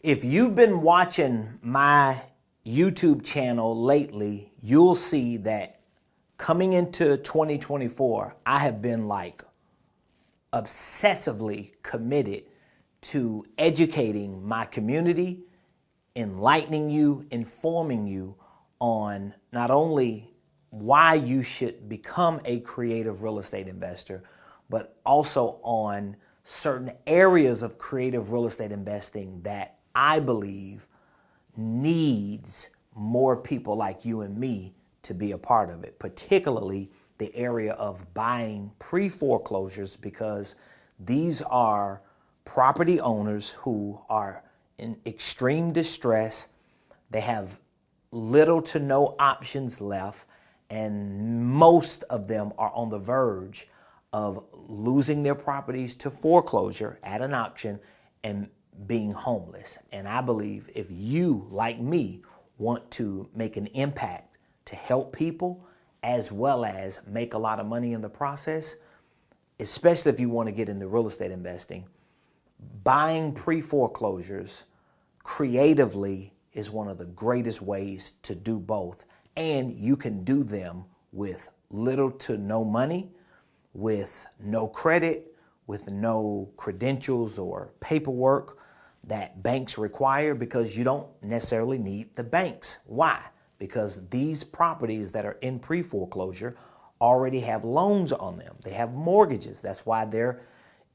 If you've been watching my YouTube channel lately, you'll see that coming into 2024, I have been like obsessively committed to educating my community, enlightening you, informing you on not only why you should become a creative real estate investor, but also on certain areas of creative real estate investing that I believe needs more people like you and me to be a part of it, particularly the area of buying pre-foreclosures, because these are property owners who are in extreme distress. They have little to no options left, and most of them are on the verge of losing their properties to foreclosure at an auction and being homeless. And I believe if you, like me, want to make an impact to help people as well as make a lot of money in the process, especially if you want to get into real estate investing, buying pre-foreclosures creatively is one of the greatest ways to do both. And you can do them with little to no money, with no credit, with no credentials or paperwork that banks require, because you don't necessarily need the banks. Why? Because these properties that are in pre-foreclosure already have loans on them. They have mortgages. That's why they're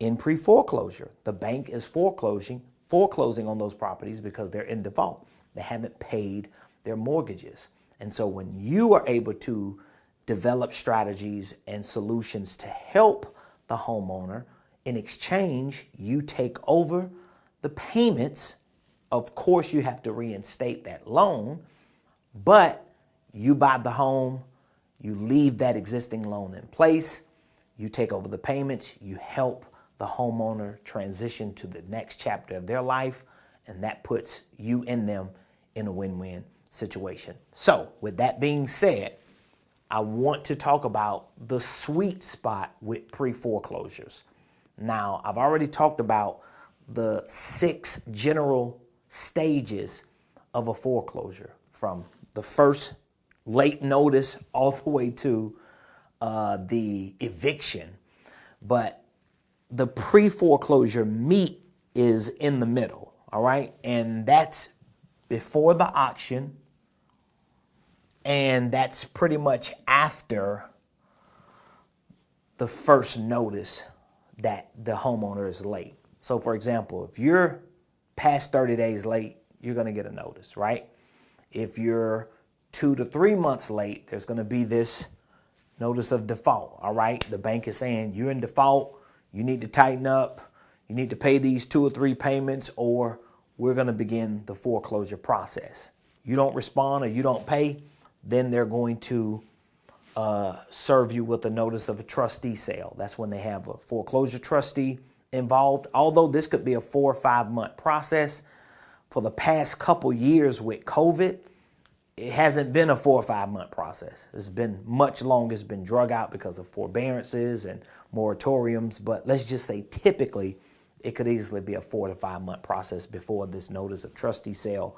in pre-foreclosure. The bank is foreclosing on those properties because they're in default. They haven't paid their mortgages. And so when you are able to develop strategies and solutions to help the homeowner, in exchange, you take over the payments. Of course, you have to reinstate that loan, but you buy the home, you leave that existing loan in place, you take over the payments, you help the homeowner transition to the next chapter of their life, and that puts you and them in a win-win situation. So, with that being said, I want to talk about the sweet spot with pre-foreclosures. Now, I've already talked about the 6 general stages of a foreclosure, from the first late notice all the way to the eviction. But the pre-foreclosure meat is in the middle, all right? And that's before the auction, and that's pretty much after the first notice that the homeowner is late. So for example, if you're past 30 days late, you're going to get a notice, right? If you're 2 to 3 months late, there's going to be this notice of default, all right? The bank is saying you're in default, you need to tighten up, you need to pay these 2 or 3 payments, or we're going to begin the foreclosure process. You don't respond or you don't pay, then they're going to serve you with a notice of a trustee sale. That's when they have a foreclosure trustee involved. Although this could be a 4 or 5 month process, for the past couple years with COVID, it hasn't been a 4 or 5 month process. It's been much longer. It's been drug out because of forbearances and moratoriums. But let's just say typically it could easily be a 4 to 5 month process before this notice of trustee sale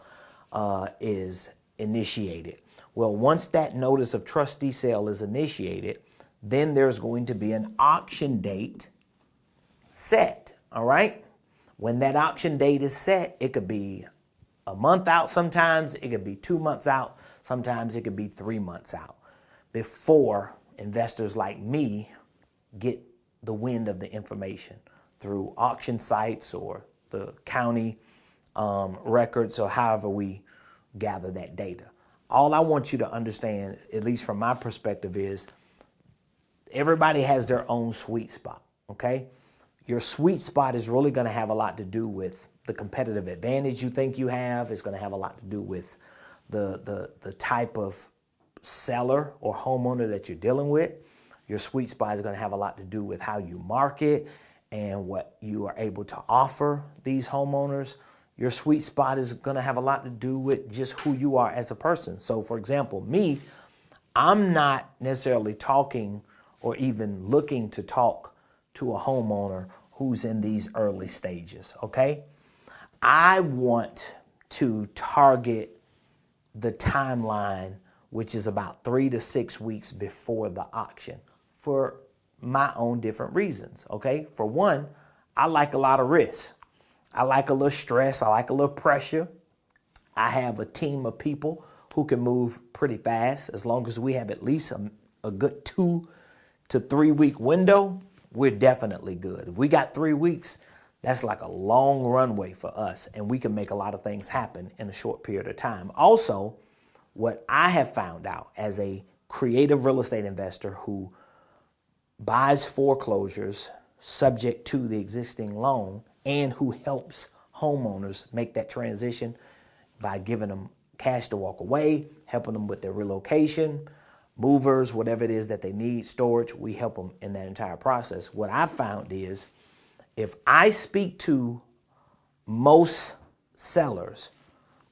is initiated. Well, once that notice of trustee sale is initiated, then there's going to be an auction date set, all right? When that auction date is set, it could be a month out sometimes, it could be 2 months out, sometimes it could be 3 months out, before investors like me get the wind of the information through auction sites or the county records, or however we gather that data. All I want you to understand, at least from my perspective, is everybody has their own sweet spot, okay? Your sweet spot is really going to have a lot to do with the competitive advantage you think you have. It's going to have a lot to do with the type of seller or homeowner that you're dealing with. Your sweet spot is going to have a lot to do with how you market and what you are able to offer these homeowners. Your sweet spot is going to have a lot to do with just who you are as a person. So, for example, me, I'm not necessarily talking or even looking to talk to a homeowner who's in these early stages, okay? I want to target the timeline, which is about 3 to 6 weeks before the auction, for my own different reasons, okay? For one, I like a lot of risk. I like a little stress. I like a little pressure. I have a team of people who can move pretty fast. As long as we have at least a good 2 to 3 week window, we're definitely good. If we got 3 weeks, that's like a long runway for us, and we can make a lot of things happen in a short period of time. Also, what I have found out as a creative real estate investor who buys foreclosures subject to the existing loan and who helps homeowners make that transition by giving them cash to walk away, helping them with their relocation, movers, whatever it is that they need, storage, we help them in that entire process. What I found is if I speak to most sellers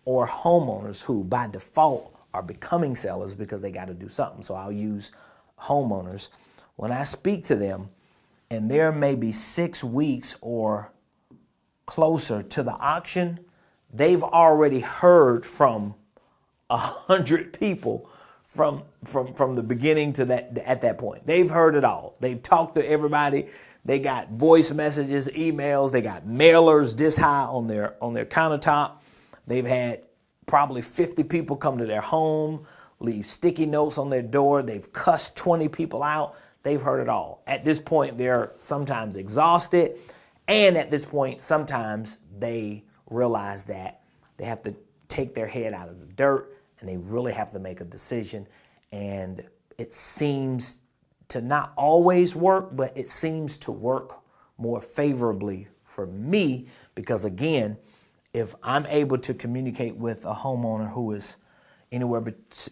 or homeowners who by default are becoming sellers because they got to do something, so I'll use homeowners. When I speak to them and there may be 6 weeks or closer to the auction, they've already heard from 100 people from the beginning to that at that point. They've heard it all. They've talked to everybody. They got voice messages, emails. They got mailers this high on their countertop. They've had probably 50 people come to their home, leave sticky notes on their door. They've cussed 20 people out. They've heard it all. At this point, they're sometimes exhausted. And at this point, sometimes they realize that they have to take their head out of the dirt and they really have to make a decision. And it seems to not always work, but it seems to work more favorably for me because, again, if I'm able to communicate with a homeowner who is anywhere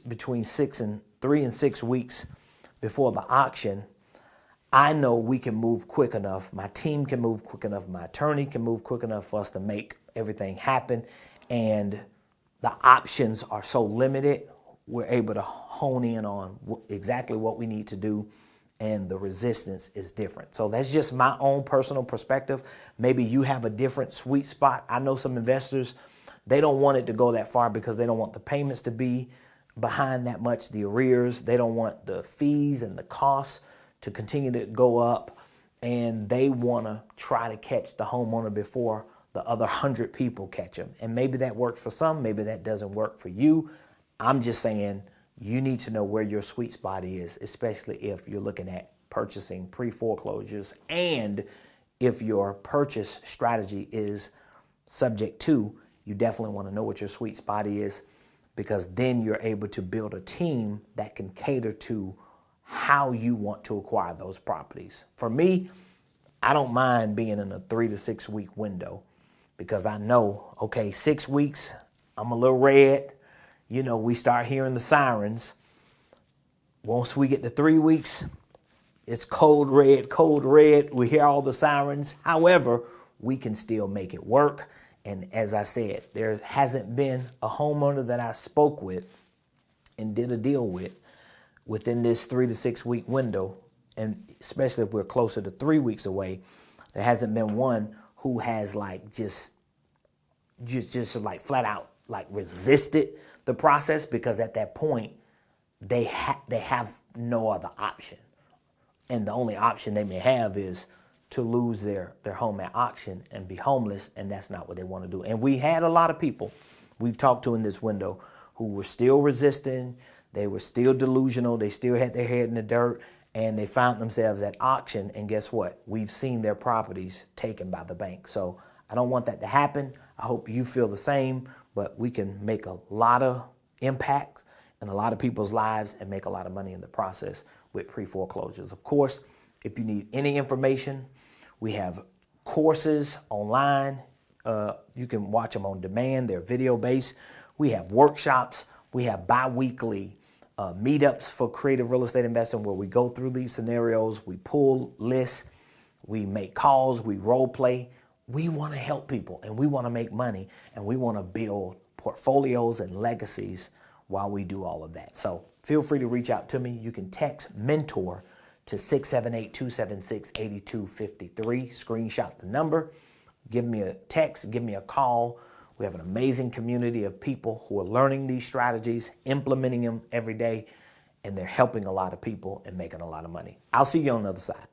between 3 and 6 weeks before the auction, I know we can move quick enough. My team can move quick enough. My attorney can move quick enough for us to make everything happen. And the options are so limited, we're able to hone in on exactly what we need to do, and the resistance is different. So that's just my own personal perspective. Maybe you have a different sweet spot. I know some investors, they don't want it to go that far because they don't want the payments to be behind that much, the arrears. They don't want the fees and the costs to continue to go up, and they want to try to catch the homeowner before the other 100 people catch them. And maybe that works for some, maybe that doesn't work for you. I'm just saying you need to know where your sweet spot is, especially if you're looking at purchasing pre-foreclosures and if your purchase strategy is subject to, you definitely want to know what your sweet spot is, because then you're able to build a team that can cater to how you want to acquire those properties. For me, I don't mind being in a 3 to 6 week window because I know, okay, 6 weeks, I'm a little red. You know, we start hearing the sirens. Once we get to 3 weeks, it's cold red, cold red. We hear all the sirens. However, we can still make it work. And as I said, there hasn't been a homeowner that I spoke with and did a deal with within this 3 to 6 week window, and especially if we're closer to 3 weeks away, there hasn't been one who has like just like flat out like resisted the process, because at that point they have no other option, and the only option they may have is to lose their home at auction and be homeless, and that's not what they want to do. And we had a lot of people we've talked to in this window who were still resisting. They were still delusional. They still had their head in the dirt, and they found themselves at auction. And guess what? We've seen their properties taken by the bank. So I don't want that to happen. I hope you feel the same, but we can make a lot of impact in a lot of people's lives and make a lot of money in the process with pre-foreclosures. Of course, if you need any information, we have courses online. You can watch them on demand. They're video-based. We have workshops. We have bi-weekly meetups for creative real estate investing where we go through these scenarios. We pull lists. We make calls. We role play. We want to help people, and we want to make money, and we want to build portfolios and legacies while we do all of that. So feel free to reach out to me. You can text mentor to 678-276-8253. Screenshot the number. give me a text, give me a call. We have an amazing community of people who are learning these strategies, implementing them every day, and they're helping a lot of people and making a lot of money. I'll see you on the other side.